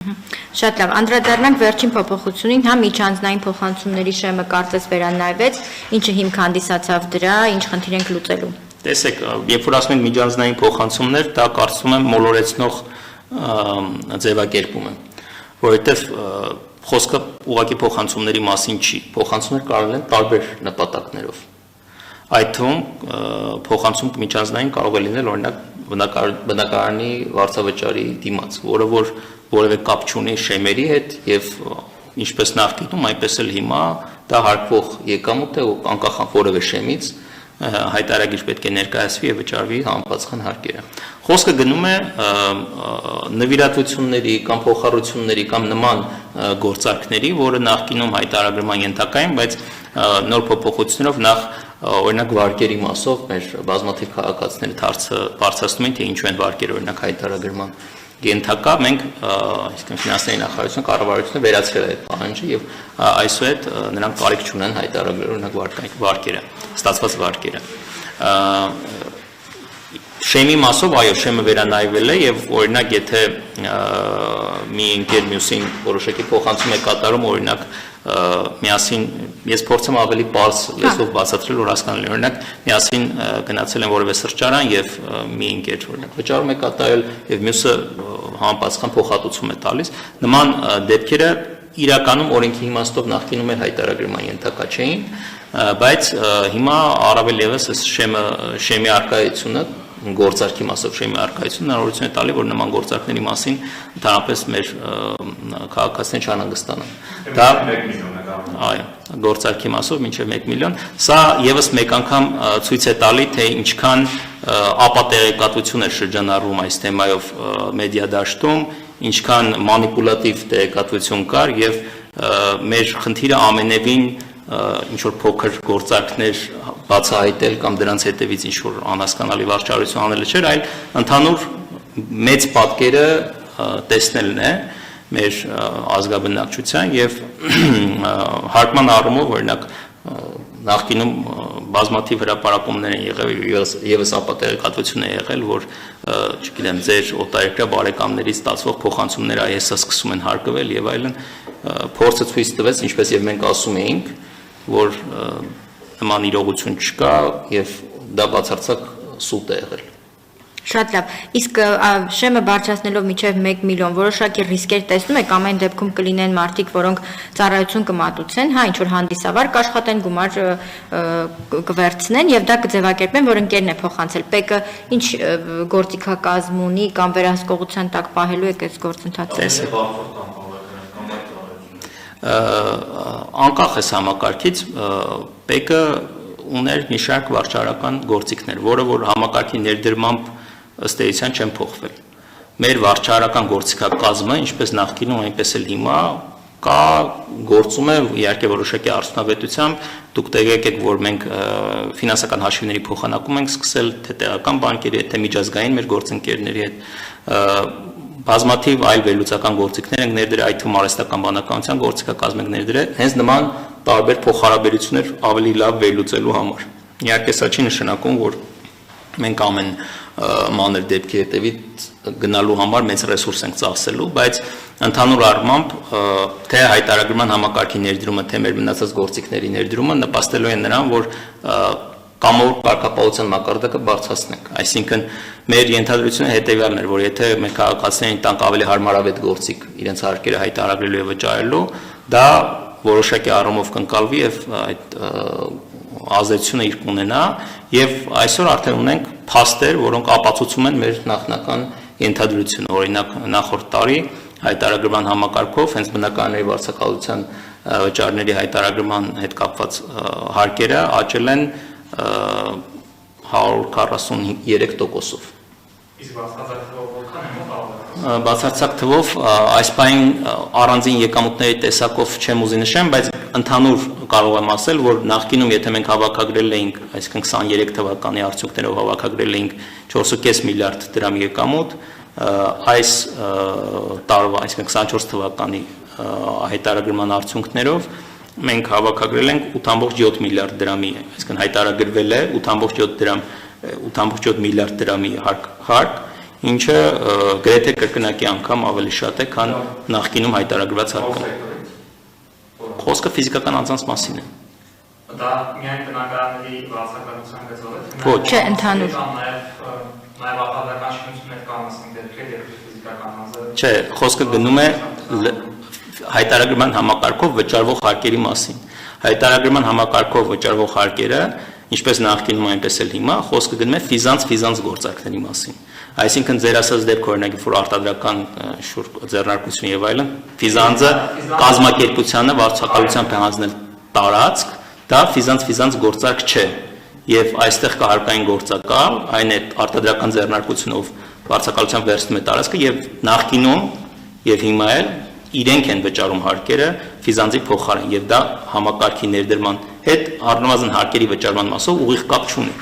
Շատ լավ, անդրադառնանք վերջին փոփոխությունին, հա միջանձնային փոխանցումների շեմը կարծես վերանայվեց, ինչը հիմք հանդիսացավ դրա, ինչ խնդիր ենք լուծելու։ Տեսեք, երբ որ ասում ենք միջանձնային փոխանցումներ, դա կարծում եմ մոլորեցնող ձևակերպում է, որովհետև խոսքը ուղղակի փոխանցումների մասին չի, փոխանցումներ կարող են տարբեր նպատակներով։ Այդ թվում փոխանցում միջանձնային կարող է լինել օրինակ բնակարանի վարձավճարի դիմաց, որը որ որևէ կապ չունի շեմերի հետ եւ ինչպես նախկինում, այնպես էլ հիմա դա հարկվող եկամուտ է ու անկախ որևէ շեմից հայտարարագիր պետք է ներկայացվի եւ վճարվի համապատասխան հարկերը։ Խոսքը գնում է նվիրատվությունների կամ փոխառությունների կամ նման գործարքների, որը նախկինում հայտարարագրման ենթակա են, բայց նոր փոփոխություններով նախ օրինակ վարկերի մասով մեր բազմաթիվ քաղաքացիները հարցը բարձրացնում են, թե ինչու են վարկերը օրինակ հայտարարագրման ենթակա, մենք այսինքն ֆինանսների նախարարությունը կառավարությունը վերացրել է այդ պահանջը եւ այսուհետ նրանք կարիք չունեն հայտարարել օրինակ վարկերը, ստացված վարկերը։ Շեմի մասով այո, շեմը վերանայվել է եւ օրինակ եթե մի ընկեր մյուսին որոշակի փոխանցում է կատարում օրինակ միասին ես փորձեմ ավելի բարձ լեզվով բացատրել որ հասկանալի օրինակ միասին գնացել են որևէ սրճարան եւ մի ընկեր օրինակ վճարում է կատարել եւ մյուսը համապատասխան փոխհատուցում է տալիս նման դեպքերը իրականում օրենքի իմաստով նախկինում էր հայտարարագրման ենթակա չէին բայց հիմա առավել եւս շեմի արկայությունը գործարքի մասով շեմի արկայությունը հնարավորություն է տալի որ նման գործարքների մասին ընդհանրապես մեր քաղաքացիներն չանհանգստանան դա 1 միլիոն է այո գործարքի մասով մինչև 1 միլիոն սա եւս մեկ անգամ ցույց է տալի թե ինչքան ապատեղեկատվություն է շրջանառվում այս թեմայով մեդիա դաշտում ինչքան մանիպուլատիվ տեղեկատվություն կար եւ մեր խնդիրը ամենևին ինչ որ փոքր գործարքներ բացահայտել կամ դրանց հետևից ինչ որ անհասկանալի վարչարություն անելը չէր, այլ ընդհանուր մեծ պատկերը տեսնելն է մեր ազգաբնակչության եւ հարկման առումով օրինակ նախկինում բազմաթիվ հրապարակումներ են եղել եւս ապատեղեկատվություն է եղել, որ չգիտեմ ձեր օտարերկրյա բարեկամներից ստացվող փոխանցումները այսօր սկսում են հարկվել եւ այլն փորձը ցույց տվեց, ինչպես եւ մենք ասում էինք, որ նման իրողություն չկա եւ դա բացարձակ սուտ է եղել։ Շատ լավ։ Իսկ շեմը բարձրացնելով մինչև 1 միլիոն որոշակի ռիսկեր տեսնում եք ամեն դեպքում կլինեն մարդիկ, որոնք ծառայություն կմատուցեն, հա, ինչ որ հանդիսավար կաշխատեն, գումար կվերցնեն եւ դա կձևակերպեն, որ ընկերն է փոխանցել։ Պեկը ինչ գործիքակազմ ունի կամ վերահսկողության տակ պահելու եք այս գործընթացը։ Անկախ է համակարգից պեկը ուներ մի շարք վարչարական գործիքներ, որը որ համակարգի ներդրմամբ ըստ էության չեն փոխվել։ Մեր վարչարական գործիքակազմը, ինչպես նախկինում, այնպես էլ հիմա կա գործում է իհարկե որոշակի արդյունավետությամբ, դուք տեղյակ եք, որ մենք ֆինանսական հաշիվների փոխանակում ենք սկսել թե տեղական բանկերի հետ, թե միջազգային մեր գործընկերների հետ բազմաթիվ այլ վերլուծական գործիքներ ենք ներդրել, այդ թվում արհեստական բանականության գործիքակազմ ենք ներդրել, հենց նման տարբեր փոխհարաբերություններ ավելի լավ վերլուծելու համար։ Իհարկե սա չի նշանակում, որ մենք ամեն մանր դեպքի հետևից գնալու համար մեծ ռեսուրս ենք ծախսելու, բայց ընդհանուր առմամբ թե հայտարարագրման համակարգի ներդրումը, թե մեր մնացած գործիքների ներդրումը նպաստելու են նրան, որ կամավոր կարգապահության մակարդակը բարձրացնենք։ Այսինքն մեր ենթադրությունը հետևյալն էր, որ եթե մեր քաղաքացիներին տանք ավելի հարմարավետ գործիք իրենց հարկերը հայտարարելու եւ վճարելու, դա որոշակի առումով կընկալվի եւ այդ ազդեցությունը իր կունենա եւ այսօր արդեն ունենք փաստեր, որոնք ապացուցում են մեր նախնական ենթադրությունը։ Օրինակ նախորդ տարի հայտարարագրման համակարգով հենց բնակարանների վարձակալության վճարների հայտարարագրման հետ կապված հարկերը աճել են 143%-ով։ Իսկ բացարձակ թվով որքան է բացարձակ թվով այս պահին առանձին եկամուտների տեսակով չեմ ուզի նշեմ, բայց ընդհանուր կարող եմ ասել, որ նախկինում եթե մենք հավաքագրել էինք, այսինքն 23 թվականի արդյունքներով հավաքագրել էինք 4.5 միլիարդ դրամ եկամուտ, այս տարվա, այսինքն 24 թվականի հայտարարագրման արդյունքներով մենք հավաքագրել ենք 8.7 միլիարդ դրամի, այսինքն հայտարարագրվել է 8.7 միլիարդ դրամի հարկ, ինչը գրեթե կրկնակի անգամ ավելի շատ է, քան նախկինում հայտարարված հարկը։ Խոսքը ֆիզիկական անձանց մասին է։ Դա միայն բնակարանների վարձակալության գծով է։ Ոչ, չէ, ընդհանուր։ Նաև արտադրական շինություններ կան ասենք դեպքեր, երբ ֆիզիկական անձը Չէ, խոսքը գնում է հայտարարման համակարգով վճարվող հարկերի մասին։ Հայտարարման համակարգով վճարվող հարկերը, ինչպես նախկինում այնպես էլ հիմա, խոսքը գնում է ֆիզանց գործարքների մասին։ Այսինքն ձեր ասած դեպքը օրինակ որ արտադրական ձեռնարկություն եւ այլն, ֆիզանձը կազմակերպությանը վարձակալությամբ է հանձնել տարածք, դա ֆիզանց գործարք չէ։ Եվ այստեղ կա հարկային գործակալ, այն է արտադրական ձեռնարկությունով վարձակալությամբ վերցնում է տարածքը եւ նախկինում եւ հիմա էլ իրենք են վճարում հարկերը ֆիզանձի փոխարեն եւ դա համակարգի ներդրման հետ առնվազն հարկերի վճարման մասով ուղիղ կապ չունի։